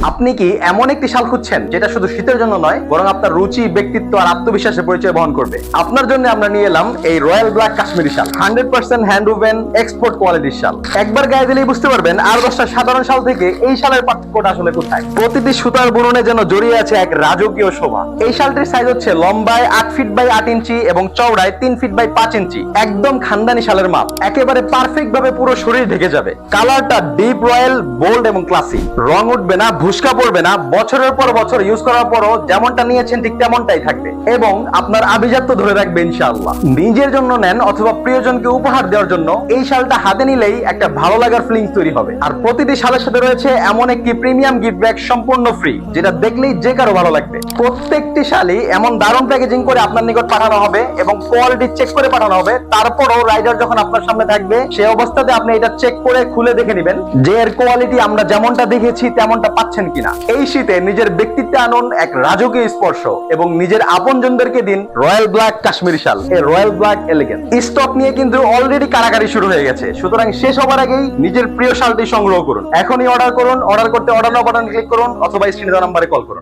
আপনি কি এমন একটি শাল খুঁজছেন যেটা শুধু শীতের জন্য নয়, বরং আপনার রুচি, ব্যক্তিত্ব আর আত্মবিশ্বাসের পরিচয় বহন করবে? আপনার জন্য আমরা নিয়ে এলাম এই রয়্যাল ব্ল্যাক কাশ্মীরি শাল। 100% হ্যান্ড উভেন এক্সপোর্ট কোয়ালিটির শাল। একবার গায়ে দিলেই বুঝতে পারবেন আর 10টা সাধারণ শাল থেকে এই শালের পার্থক্যটা আসলে কোথায়। প্রতিটি সুতার বুননে যেন জড়িয়ে আছে এক রাজকীয় শোভা। এই শালটির সাইজ হচ্ছে লম্বায় 8 ফিট বাই 8 ইঞ্চি এবং চওড়ায় 3 ফিট বাই 5 ইঞ্চি। একদম খানদানি শালের মাপ, একেবারে পারফেক্ট ভাবে পুরো শরীর ঢেকে যাবে। কালারটা ডিপ রয়্যাল, বোল্ড এবং ক্লাসি। রং উঠবে না, ভুস্কা পড়বে না, বছরের পর বছর ইউজ করার পরও যেমনটা নিয়েছেন ঠিক তেমনটাই থাকবে এবং আপনার আভিজাত্য ধরে রাখবে ইনশাআল্লাহ। নিজের জন্য নেন অথবা প্রিয়জনকে উপহার দেওয়ার জন্য এই শালটা হাতে নিলেই একটা ভালো লাগার ফিলিংস তৈরি হবে। আর প্রতিটি শালের সাথে রয়েছে এমন একটি প্রিমিয়াম গিফট ব্যাগ সম্পূর্ণ ফ্রি, যেটা দেখলেই যে কারো ভালো লাগবে। প্রত্যেকটি শালই এমন দারুণ প্যাকেজিং করে আপনার নিকট পাঠানো হবে এবং কোয়ালিটি চেক করে পাঠানো হবে। তারপরও রাইডার যখন আপনার সামনে থাকবে সেই অবস্থাতে আপনি এটা চেক করে খুলে দেখে নেবেন যে এর কোয়ালিটি আমরা যেমনটা দেখেছি তেমনটা পাচ্ছেন কিনা। এই শীতে নিজের ব্যক্তিত্বে আনুন এক রাজকীয় স্পর্শ এবং নিজের আপনজনদেরকে দিন রয়্যাল ব্ল্যাক কাশ্মীরি শাল, এই রয়্যাল ব্ল্যাক এলিগেন্স। স্টক নিয়ে কিন্তু অলরেডি কারাকারি শুরু হয়ে গেছে, সুতরাং শেষ হবার আগেই নিজের প্রিয় শালটি সংগ্রহ করুন। এখনই অর্ডার করুন। অর্ডার করতে অর্ডার নাও বাটন ক্লিক করুন অথবা স্ক্রিনে দেওয়া নম্বরে কল করুন।